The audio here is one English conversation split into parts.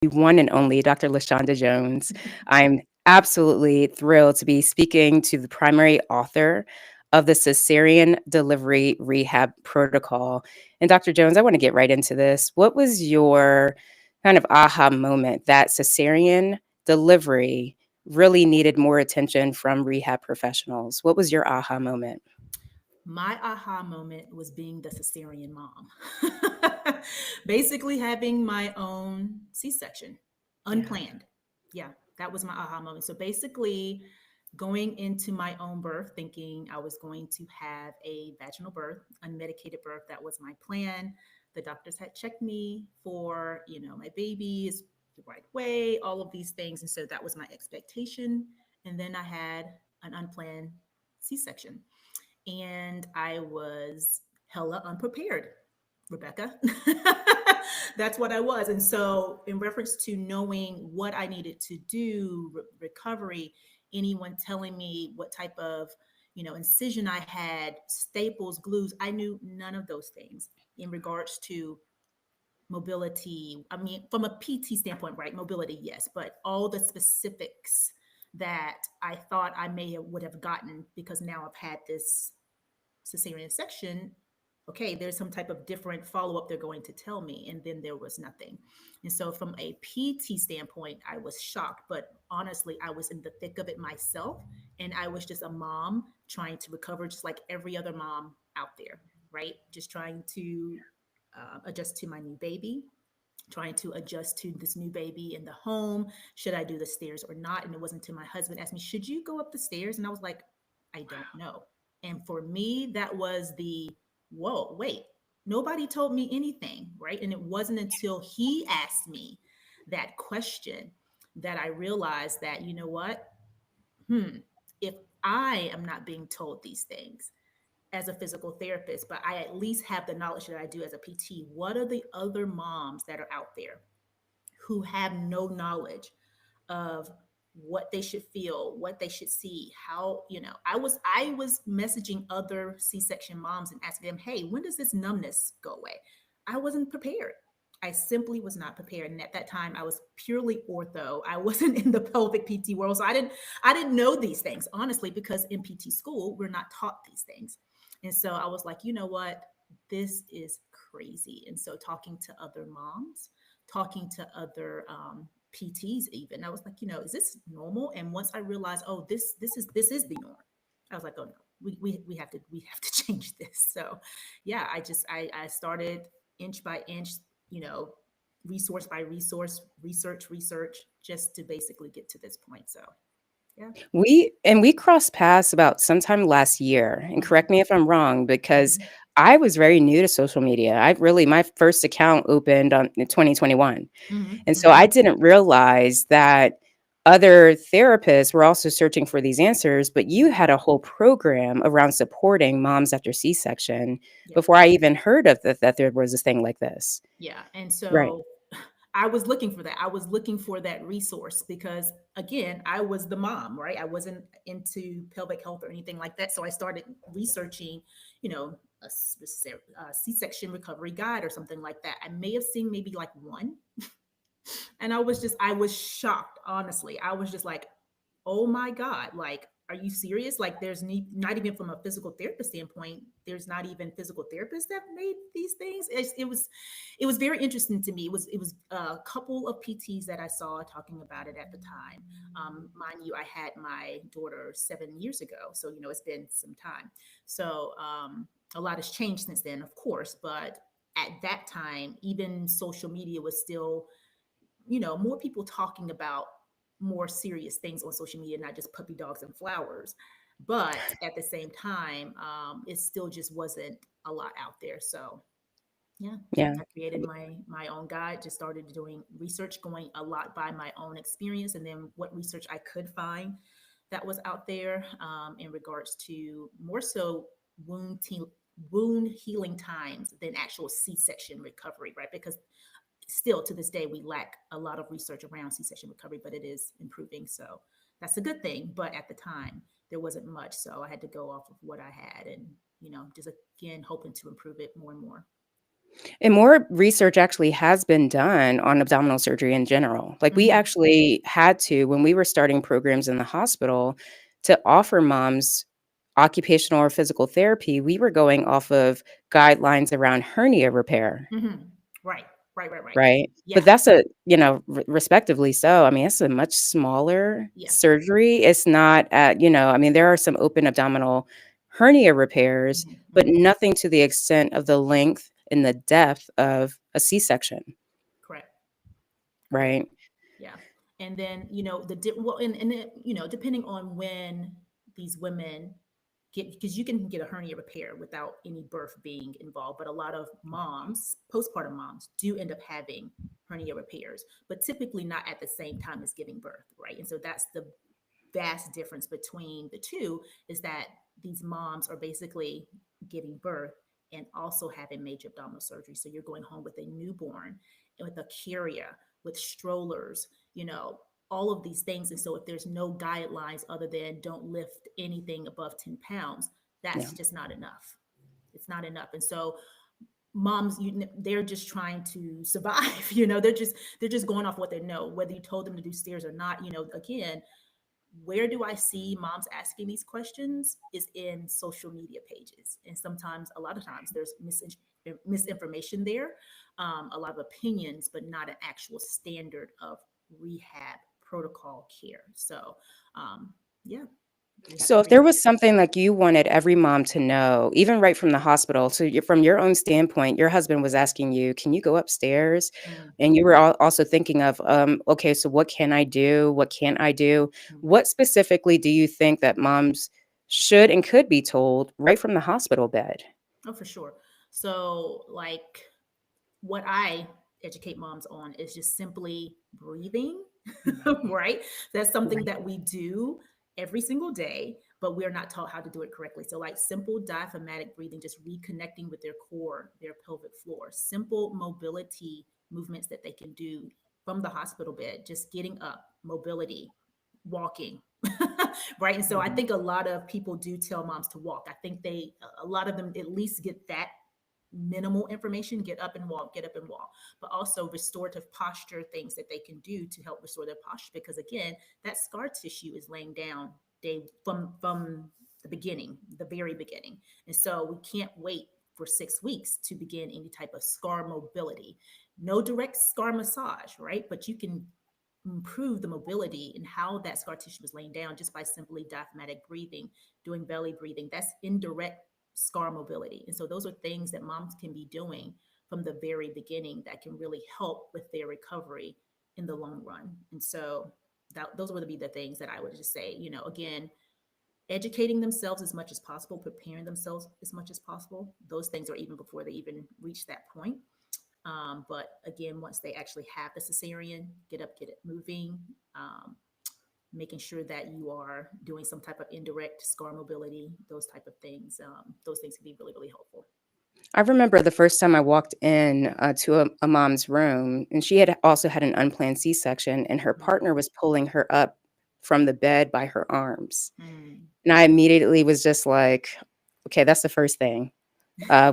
one and only Dr. Lashonda Jones. I'm absolutely thrilled to be speaking to the primary author of the Cesarean Delivery Rehab Protocol. And Dr. Jones, I want to get right into this. What was your kind of aha moment that cesarean delivery really needed more attention from rehab professionals? What was your aha moment? My aha moment was being the cesarean mom. Basically having my own C-section, Yeah. unplanned. Yeah, that was my aha moment. So basically going into my own birth thinking I was going to have a vaginal birth, unmedicated birth. That was my plan. The doctors had checked me for, my baby is the right way, all of these things. And so that was my expectation. And then I had an unplanned C-section and I was hella unprepared, Rebecca. That's what I was. And so, in reference to knowing what I needed to do, recovery, anyone telling me what type of incision I had, staples, glues, I knew none of those things in regards to mobility. I mean, from a PT standpoint, right? Mobility, yes, but all the specifics that I thought I would have gotten because now I've had this cesarean section, okay, there's some type of different follow up they're going to tell me. And then there was nothing. And so, from a PT standpoint, I was shocked. But honestly, I was in the thick of it myself. And I was just a mom trying to recover, just like every other mom out there, right? Just trying to adjust to my new baby. Trying to adjust to this new baby in the home. Should I do the stairs or not? And it wasn't until my husband asked me, should you go up the stairs? And I was like, I don't know. And for me, that was the whoa, wait, nobody told me anything, right? And it wasn't until he asked me that question that I realized that, you know what? If I am not being told these things as a physical therapist, but I at least have the knowledge that I do as a PT, what are the other moms that are out there who have no knowledge of what they should feel, what they should see, how, I was messaging other C-section moms and asking them, hey, when does this numbness go away? I wasn't prepared. I simply was not prepared. And at that time I was purely ortho. I wasn't in the pelvic PT world. So I didn't know these things, honestly, because in PT school, we're not taught these things. And so I was like, you know what? This is crazy. And so talking to other moms, talking to other PTs, even I was like, is this normal? And once I realized, oh, this is the norm, I was like, oh no, we have to change this. So yeah, I started inch by inch, you know, resource by resource, research, just to basically get to this point. So yeah. We crossed paths about sometime last year, and Mhm. correct me if I'm wrong, because Mhm. I was very new to social media. My first account opened in 2021. Mhm. And so Mhm. I didn't realize that other therapists were also searching for these answers, but you Mhm. had a whole program around supporting moms after C-section Yeah. before I even heard of that there was a thing like this. Yeah. And Right. so I was looking for that. I was looking for that resource because, again, I was the mom, right? I wasn't into pelvic health or anything like that. So I started researching, a C-section recovery guide or something like that. I may have seen maybe like one. And I was shocked, honestly. I was just like, oh my God, like, are you serious? Like, not even from a physical therapist standpoint, there's not even physical therapists that made these things. It was very interesting to me. It was a couple of PTs that I saw talking about it at the time. Mind you, I had my daughter 7 years ago, so it's been some time. So a lot has changed since then, of course, but at that time, even social media was still, more people talking about more serious things on social media, not just puppy dogs and flowers. But at the same time, it still just wasn't a lot out there. So yeah, Yeah. I created my own guide. Just started doing research, going a lot by my own experience, and then what research I could find that was out there in regards to more so wound te- wound healing times than actual C-section recovery, right? Because still to this day we lack a lot of research around C-section recovery, but it is improving, so that's a good thing. But at the time there wasn't much, so I had to go off of what I had and just again hoping to improve it more and more. And more research actually has been done on abdominal surgery in general. Like, we Hmm. actually had to, when we were starting programs in the hospital, to offer moms occupational or physical therapy, we were going off of guidelines around hernia repair, Hmm. Right, right. right? Yeah, But that's a, respectively so. I mean, it's a much smaller yeah. surgery. It's not at, I mean, there are some open abdominal hernia repairs, Hmm. but Hmm. nothing to the extent of the length and the depth of a C-section, Correct, correct. right? Yeah. And then, well, and then, depending on when these women get, because you can get a hernia repair without any birth being involved, but a lot of moms, postpartum moms, do end up having hernia repairs, but typically not at the same time as giving birth, right? And so that's the vast difference between the two, is that these moms are basically giving birth and also having major abdominal surgery. So you're going home with a newborn and with a carrier, with strollers, all of these things. And so if there's no guidelines other than don't lift anything above 10 pounds, Yeah. that's just not enough. It's not enough. And so moms, they're just trying to survive. They're just going off what they know, whether you told them to do stairs or not. Again, where do I see moms asking these questions is in social media pages. And sometimes, a lot of times, there's misinformation there, a lot of opinions, but not an actual standard of rehab protocol care. So, yeah, we have So to if there bring. was something like you wanted every mom to know, even right from the hospital, so from your own standpoint, your husband was asking you, "Can you go upstairs?" Mm, And you were also thinking of, okay, so what can I do? What can't I do? mm. What specifically do you think that moms should and could be told right from the hospital bed? Oh, for sure. So, like, what I educate moms on is just simply breathing, Right, right? That's something right. that we do every single day, but we're not taught how to do it correctly. So, like simple diaphragmatic breathing, just reconnecting with their core, their pelvic floor, simple mobility movements that they can do from the hospital bed, just getting up, mobility, walking. Right. And so I Mhm. think a lot of people do tell moms to walk. I think a lot of them at least get that minimal information: get up and walk, get up and walk. But also restorative posture things that they can do to help restore their posture, because again, that scar tissue is laying down day from the beginning, the very beginning. And so we can't wait for 6 weeks to begin any type of scar mobility. No direct scar massage, right? But you can improve the mobility and how that scar tissue is laying down just by simply diaphragmatic breathing, doing belly breathing. That's indirect scar mobility. And so those are things that moms can be doing from the very beginning that can really help with their recovery in the long run. And so those would be the things that I would just say, again, educating themselves as much as possible, preparing themselves as much as possible. Those things are even before they even reach that point. But again, once they actually have the cesarean, get up, get it moving, making sure that you are doing some type of indirect scar mobility, those type of things. Those things can be really, really helpful. I remember the first time I walked in to a mom's room, and she had also had an unplanned C-section, and her Mm, partner was pulling her up from the bed by her arms. mm. And I immediately was just like, "Okay, that's the first thing,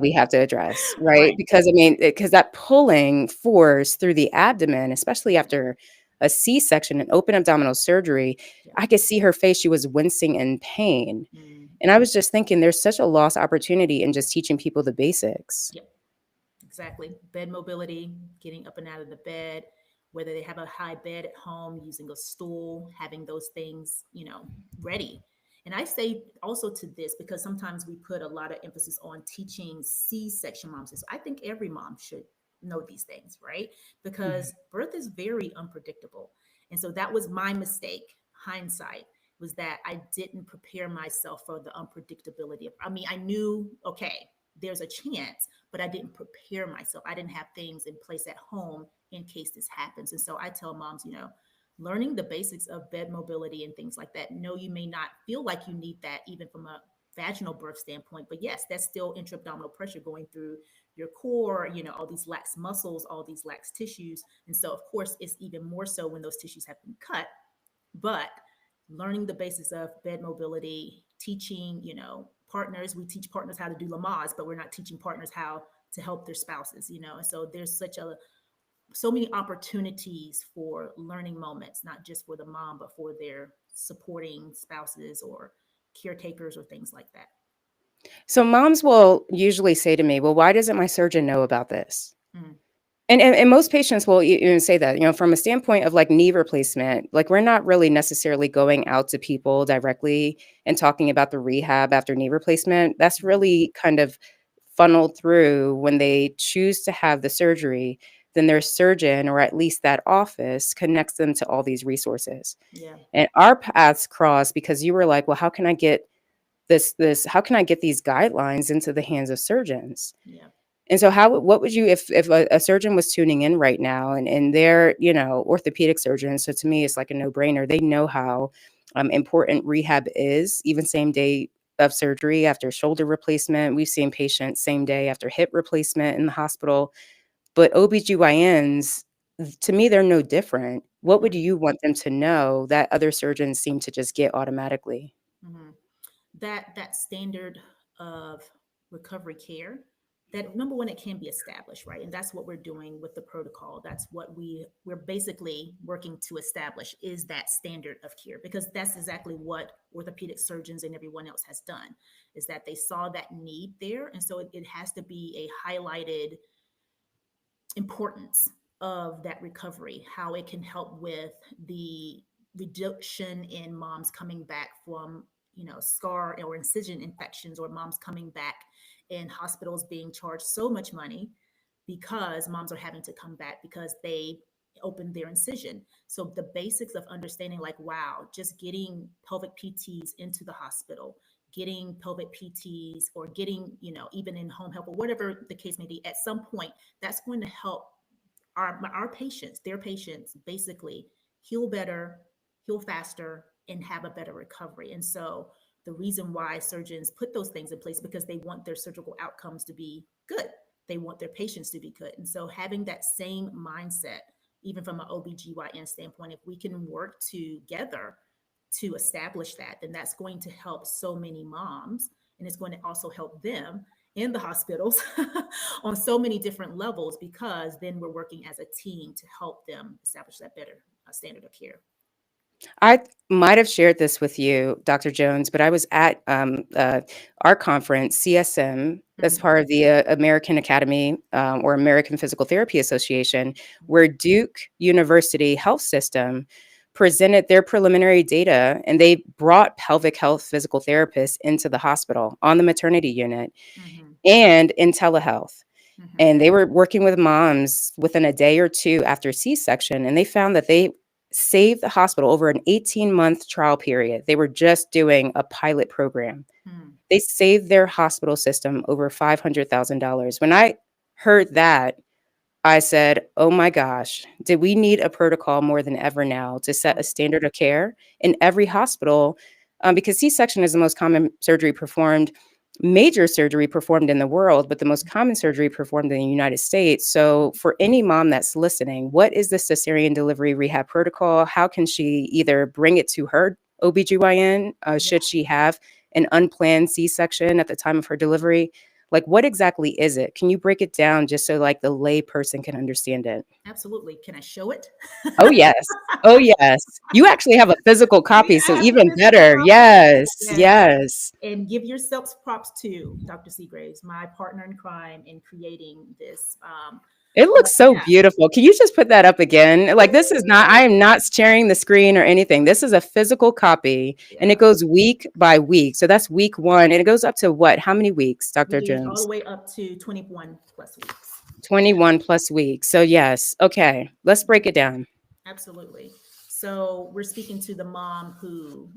we have to address," right? Right. Because, I mean, because that pulling force through the abdomen, especially after a C-section, an open abdominal surgery, Yeah. I could see her face, she was wincing in pain, Mm. and I was just thinking there's such a lost opportunity in just teaching people the basics. Yeah. Exactly. Bed mobility, getting up and out of the bed, whether they have a high bed at home, using a stool, having those things, ready. And I say also to this, because sometimes we put a lot of emphasis on teaching C-section moms. So I think every mom should know these things, right? Mhm. Because birth is very unpredictable. And so that was my mistake, hindsight, was that I didn't prepare myself for the unpredictability of, I mean, I knew, okay, there's a chance, but I didn't prepare myself. I didn't have things in place at home in case this happens. And so I tell moms, learning the basics of bed mobility and things like that. No, you may not feel like you need that even from a vaginal birth standpoint, but yes, that's still intra-abdominal pressure going through your core, all these lax muscles, all these lax tissues. And so, of course, it's even more so when those tissues have been cut. But learning the basics of bed mobility, teaching, partners, we teach partners how to do Lamaze, but we're not teaching partners how to help their spouses, and so there's so many opportunities for learning moments, not just for the mom, but for their supporting spouses or caretakers or things like that. So moms will usually say to me, "Well, why doesn't my surgeon know about this?" Mm, And most patients will even say that, from a standpoint of like knee replacement, like we're not really necessarily going out to people directly and talking about the rehab after knee replacement. That's mhm. really kind of funneled through when they choose to have the surgery. Then their surgeon, or at least that office, connects them to all these resources. Yeah, And our paths cross because you were like, well, how can I get how can I get these guidelines into the hands of surgeons? yeah, And so what would you, if a surgeon was tuning in right now and they're, orthopedic surgeons, so to me it's like a no-brainer. They know how important rehab is, even same day of surgery after shoulder replacement. We've seen patients same day after hip replacement in the hospital. But OBGYNs, to me, they're no different. What would you want them to know that other surgeons seem to just get automatically? mm-hmm. That standard of recovery care, that number one, it can be established, right? And that's what we're doing with the protocol. That's what we're basically working to establish, is that standard of care, because that's exactly what orthopedic surgeons and everyone else has done, is that they saw that need there, and so it has to be a highlighted importance of that recovery, how it can help with the reduction in moms coming back from, scar or incision infections, or moms coming back in hospitals being charged so much money because moms are having to come back because they opened their incision. So the basics of understanding, like, wow, just getting pelvic PTs into the hospital, getting pelvic PTs, or getting, even in home health or whatever the case may be, at some point, that's going to help our patients, their patients, basically heal better, heal faster, and have a better recovery. And so the reason why surgeons put those things in place, because they want their surgical outcomes to be good. They want their patients to be good. And so having that same mindset, even from an OBGYN standpoint, if we can work together to establish that, then that's going to help so many moms, and it's going to also help them in the hospitals on so many different levels, because then we're working as a team to help them establish that better standard of care. I might have shared this with you, Dr. Jones, but I was at our conference, CSM, that's Mm-hmm. part of the American Academy or American Physical Therapy Association, where Duke University Health System presented their preliminary data, and they brought pelvic health physical therapists into the hospital on the maternity unit Mm-hmm. and in telehealth. Mm-hmm. And they were working with moms within a day or two after C-section, and they found that they saved the hospital over an 18-month trial period. They were just doing a pilot program. Mm-hmm. They saved their hospital system over $500,000. When I heard that, I said, "Oh my gosh, did we need a protocol more than ever now to set a standard of care in every hospital?" Because C-section is the most common major surgery performed in the world, but the most common surgery performed in the United States. So for any mom that's listening, what is the cesarean delivery rehab protocol? How can she either bring it to her OBGYN? Yeah, Should she have an unplanned C-section at the time of her delivery? Like, what exactly is it? Can you break it down just so like the lay person can understand it? absolutely. Can I show it? Oh, yes. Oh, yes. You actually have a physical copy, so I have a even physical better. copy. Yes. Yes. Yes. And give yourselves props to Dr. Seagraves, my partner in crime, in creating this. It But looks so yeah, beautiful. Can you just put that up again? Like, this is not, I am not sharing the screen or anything. This is a physical copy and it yeah. goes week by week. So that's week one. And it goes up to what? How many weeks, Dr. We all the Jones? way up to 21 plus weeks. Yeah. 21 plus weeks. So, yes. Okay. Let's break it down. Absolutely. So we're speaking to the mom who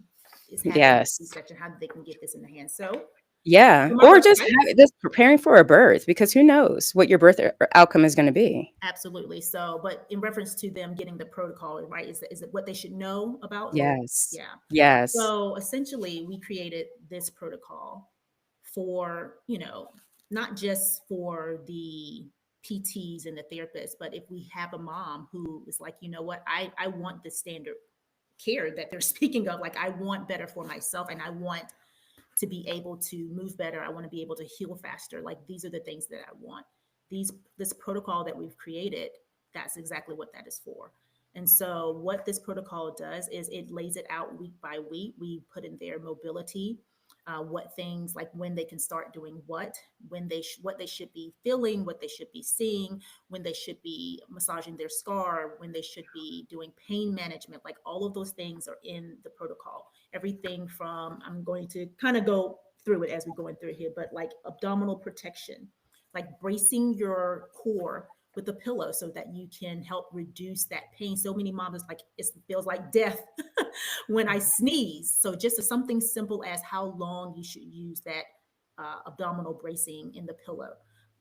is having a Yes. C-section, how they can get this in the hand. So Yeah. on my Or just website, just preparing for a birth, because who knows what your birth outcome is going to be. absolutely. So, but in reference to them getting the protocol, right? Is it what they should know about? Or Yes. yeah. Yes. So essentially, we created this protocol for, not just for the PTs and the therapists, but if we have a mom who is like, you know what, I want the standard care that they're speaking of. Like, I want better for myself, and I want to be able to move better. I want to be able to heal faster. Like, these are the things that I want. this protocol that we've created, that's exactly what that is for. And so what this protocol does is it lays it out week by week. We put in their mobility, what things, like when they can start doing when what they should be feeling, what they should be seeing, when they should be massaging their scar, when they should be doing pain management. Like all of those things are in the protocol. Everything from, I'm going to kind of go through it as we're going through here, but like abdominal protection, like bracing your core with a pillow so that you can help reduce that pain. So many moms, like, it feels like death when I sneeze. So just something simple as how long you should use that abdominal bracing in the pillow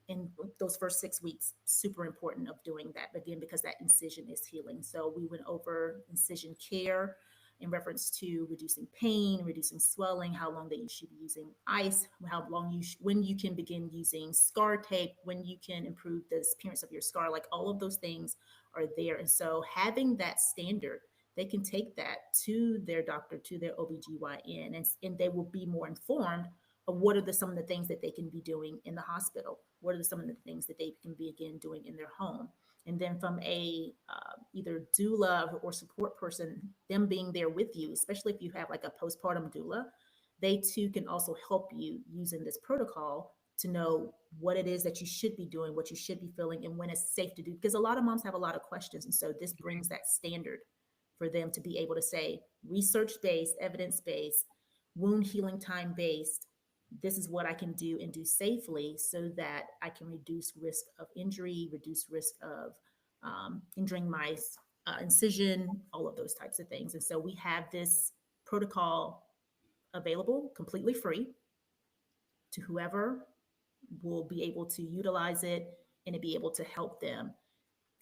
in those first 6 weeks. Super important of doing that, again, because that incision is healing. So we went over incision care in reference to reducing pain, reducing swelling, how long that you should be using ice, how long when you can begin using scar tape, when you can improve the appearance of your scar. Like all of those things are there. And so having that standard, they can take that to their doctor, to their OBGYN, and they will be more informed of what are some of the things that they can be doing in the hospital. What are some of the things that they can be, again, doing in their home. And then from a either doula or support person, them being there with you, especially if you have like a postpartum doula, they too can also help you using this protocol to know what it is that you should be doing, what you should be feeling, and when it's safe to do. Because a lot of moms have a lot of questions. And so this brings that standard for them to be able to say, research-based, evidence-based, wound healing time-based, this is what I can do and do safely so that I can reduce risk of injury, reduce risk of injuring my incision, all of those types of things. And so we have this protocol available completely free to whoever will be able to utilize it and to be able to help them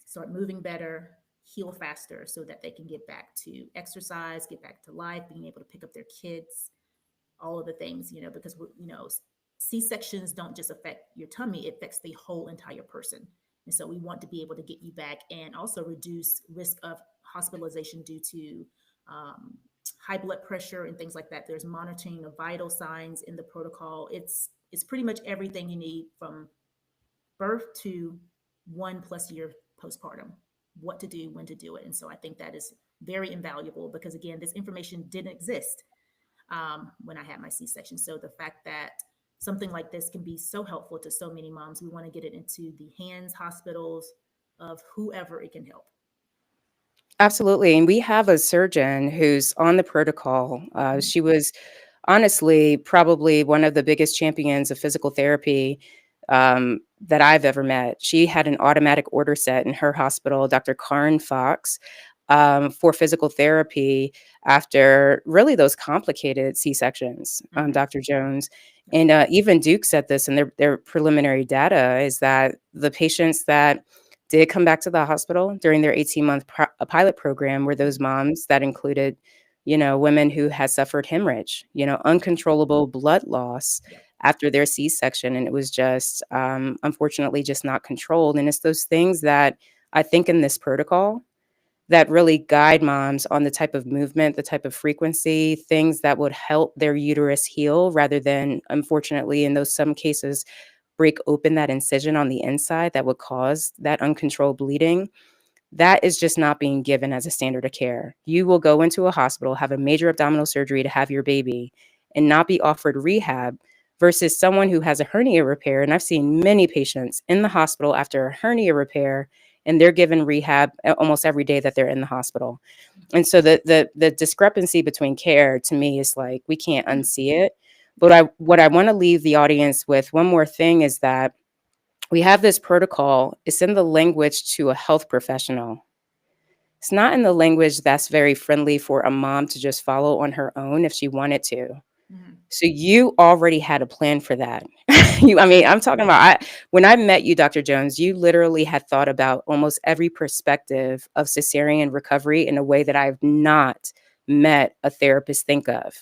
start moving better, heal faster so that they can get back to exercise, get back to life, being able to pick up their kids, all of the things, because C-sections don't just affect your tummy, it affects the whole entire person. And so we want to be able to get you back and also reduce risk of hospitalization due to high blood pressure and things like that. There's monitoring of vital signs in the protocol. It's pretty much everything you need from birth to 1+ year postpartum, what to do, when to do it. And so I think that is very invaluable because, again, this information didn't exist when I had my C-section. So the fact that something like this can be so helpful to so many moms, we want to get it into the hands, hospitals of whoever it can help. Absolutely. And we have a surgeon who's on the protocol. She was honestly probably one of the biggest champions of physical therapy that I've ever met. She had an automatic order set in her hospital, Dr. Karen Fox, for physical therapy after really those complicated C-sections, Dr. Jones. And even Duke said this in their preliminary data is that the patients that did come back to the hospital during their 18-month pilot program were those moms that included, women who had suffered hemorrhage, uncontrollable blood loss after their C-section. And it was just, unfortunately, just not controlled. And it's those things that I think in this protocol that really guide moms on the type of movement, the type of frequency, things that would help their uterus heal rather than, unfortunately, in those some cases, break open that incision on the inside that would cause that uncontrolled bleeding. That is just not being given as a standard of care. You will go into a hospital, have a major abdominal surgery to have your baby, and not be offered rehab versus someone who has a hernia repair. And I've seen many patients in the hospital after a hernia repair, and they're given rehab almost every day that they're in the hospital. And so the discrepancy between care to me is like, we can't unsee it. But what I want to leave the audience with, one more thing, is that we have this protocol. It's in the language to a health professional. It's not in the language that's very friendly for a mom to just follow on her own if she wanted to. So you already had a plan for that. I'm talking about, when I met you, Dr. Jones, you literally had thought about almost every perspective of cesarean recovery in a way that I've not met a therapist think of,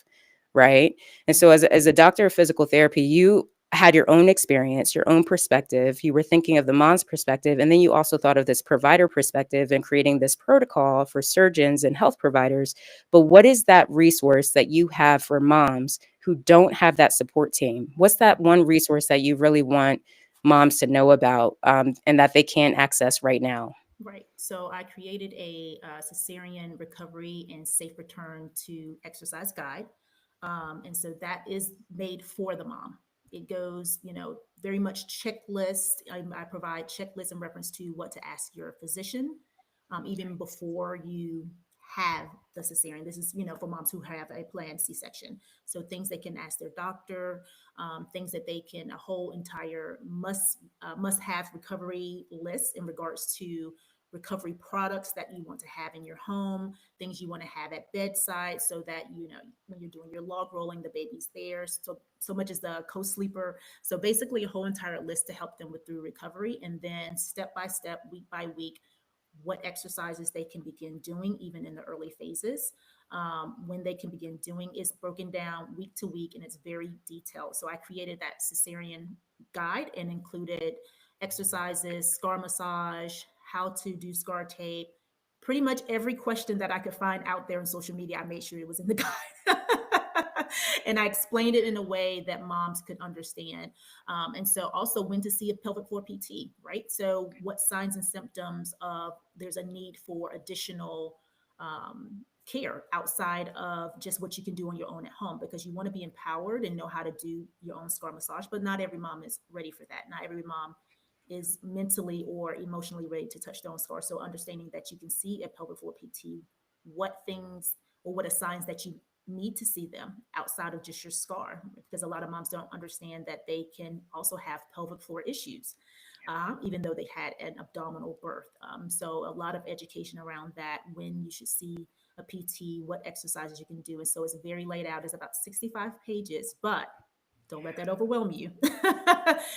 right? And so as a doctor of physical therapy, you had your own experience, your own perspective. You were thinking of the mom's perspective, and then you also thought of this provider perspective and creating this protocol for surgeons and health providers. But what is that resource that you have for moms who don't have that support team? What's that one resource that you really want moms to know about and that they can't access right now? Right. So I created a cesarean recovery and safe return to exercise guide. And so that is made for the mom. It goes, very much checklist. I provide checklists in reference to what to ask your physician, even before you have the cesarean. This is, for moms who have a planned C-section. So things they can ask their doctor, things that they can, a whole entire must have recovery list in regards to recovery products that you want to have in your home, things you want to have at bedside so that when you're doing your log rolling, the baby's there. So much as the co-sleeper. So basically a whole entire list to help them with through recovery, and then step by step, week by week, what exercises they can begin doing even in the early phases. When they can begin doing is broken down week to week, and it's very detailed. So I created that cesarean guide and included exercises, scar massage, how to do scar tape, pretty much every question that I could find out there on social media. I made sure it was in the guide. And I explained it in a way that moms could understand. And so also when to see a pelvic floor PT, right? So what signs and symptoms of there's a need for additional care outside of just what you can do on your own at home, because you want to be empowered and know how to do your own scar massage, but not every mom is ready for that. Not every mom is mentally or emotionally ready to touch their own scar. So understanding that you can see a pelvic floor PT, what things or what are signs that you need to see them outside of just your scar, because a lot of moms don't understand that they can also have pelvic floor issues, even though they had an abdominal birth. So a lot of education around that, when you should see a PT, what exercises you can do. And so it's very laid out. It's about 65 pages, but don't let that overwhelm you.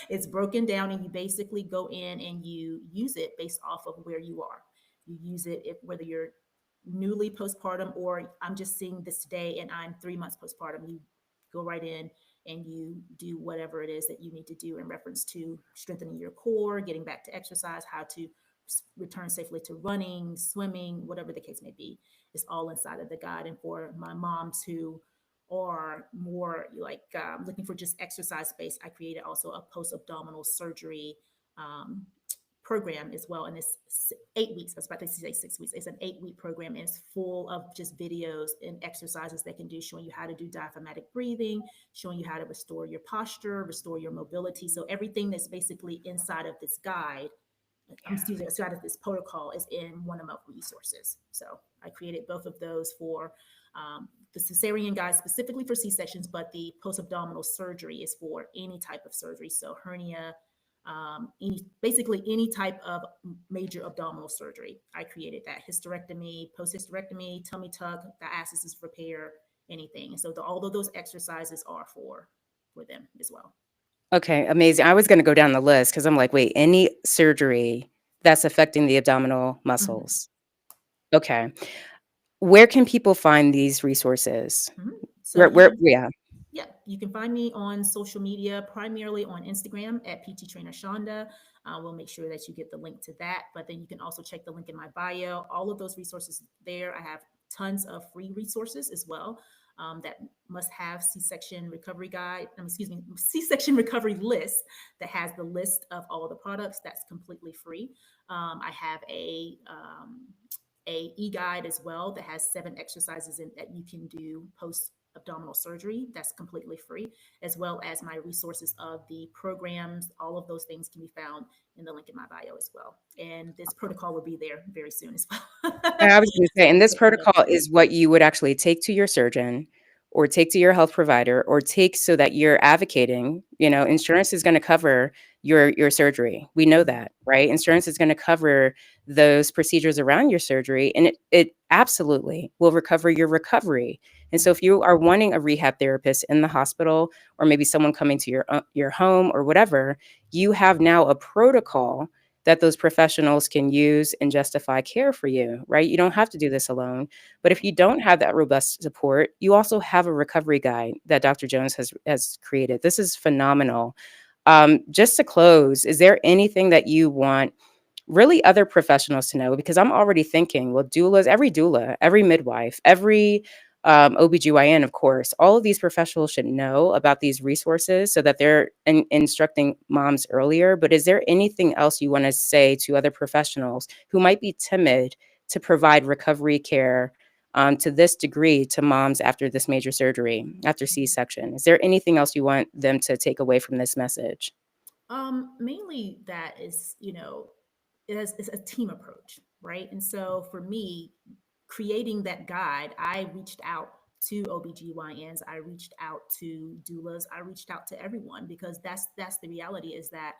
It's broken down, and you basically go in and you use it based off of where you are. You use it whether you're newly postpartum or I'm just seeing this today and I'm 3 months postpartum. You go right in and you do whatever it is that you need to do in reference to strengthening your core, getting back to exercise, how to return safely to running, swimming, whatever the case may be. It's all inside of the guide. And for my moms who are more like looking for just exercise space, I created also a post-abdominal surgery program as well. And it's 8 weeks. I was about to say 6 weeks. It's an 8-week program, and it's full of just videos and exercises they can do, showing you how to do diaphragmatic breathing, showing you how to restore your posture, restore your mobility. So everything that's basically inside of this guide, inside of this protocol, is in one of my resources. So I created both of those for the cesarean guide specifically for C-sections, but the post-abdominal surgery is for any type of surgery. So hernia, basically any type of major abdominal surgery. I created that. Hysterectomy, post-hysterectomy, tummy tuck, diastasis repair, anything. And so all of those exercises are for them as well. Okay, amazing. I was going to go down the list because I'm like, wait, any surgery that's affecting the abdominal muscles. Mm-hmm. Okay. Where can people find these resources? Mm-hmm. So yeah. Yeah, you can find me on social media, primarily on Instagram at PT Trainer Shonda. We'll make sure that you get the link to that, but then you can also check the link in my bio. All of those resources there. I have tons of free resources as well. That must have C-section recovery guide, C-section recovery list that has the list of all the products. That's completely free. I have a e-guide as well that has 7 exercises that you can do post abdominal surgery. That's completely free, as well as my resources of the programs. All of those things can be found in the link in my bio as well. And this protocol will be there very soon as well. I was going to say, and this protocol is what you would actually take to your surgeon or take to your health provider or take so that you're advocating, insurance is going to cover your surgery. We know that, right? Insurance is going to cover those procedures around your surgery, and it absolutely will recover your recovery. And so if you are wanting a rehab therapist in the hospital, or maybe someone coming to your home or whatever, you have now a protocol that those professionals can use and justify care for you, right? You don't have to do this alone. But if you don't have that robust support, you also have a recovery guide that Dr. Jones has created. This is phenomenal. Just to close, is there anything that you want really other professionals to know? Because I'm already thinking, well, doulas, every doula, every midwife, every OBGYN, of course. All of these professionals should know about these resources so that they're instructing moms earlier. But is there anything else you want to say to other professionals who might be timid to provide recovery care to this degree to moms after this major surgery, after C-section? Is there anything else you want them to take away from this message? Mainly that is, it's a team approach, right? And so for me, creating that guide, I reached out to OBGYNs, I reached out to doulas, I reached out to everyone because that's the reality is that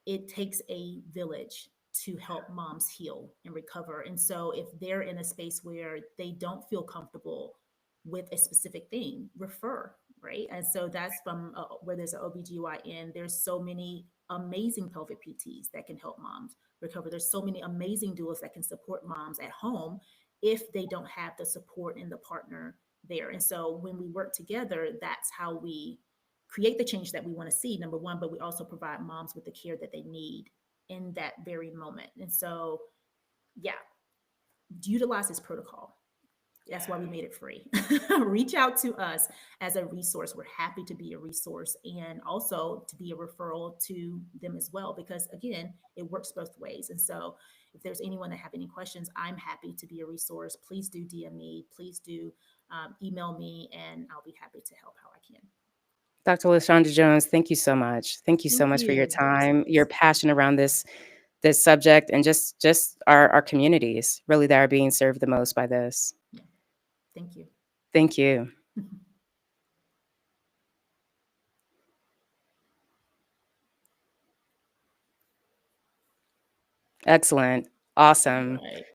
it takes a village to help moms heal and recover. And so if they're in a space where they don't feel comfortable with a specific thing, refer, right? And so that's from where there's an OBGYN, there's so many amazing pelvic PTs that can help moms recover. There's so many amazing doulas that can support moms at home if they don't have the support and the partner there. And so when we work together, that's how we create the change that we want to see, number one, but we also provide moms with the care that they need in that very moment. And so, yeah, utilize this protocol. That's why we made it free. Reach out to us as a resource. We're happy to be a resource and also to be a referral to them as well, because again, it works both ways. And so if there's anyone that have any questions, I'm happy to be a resource. Please do DM me. Please do email me, and I'll be happy to help how I can. Dr. Lashonda Jones, thank you so much. Thank you so Thank much for your you. time, your passion around this subject, and just our communities really that are being served the most by this. Yeah. Thank you. Thank you. Excellent. Awesome. Right.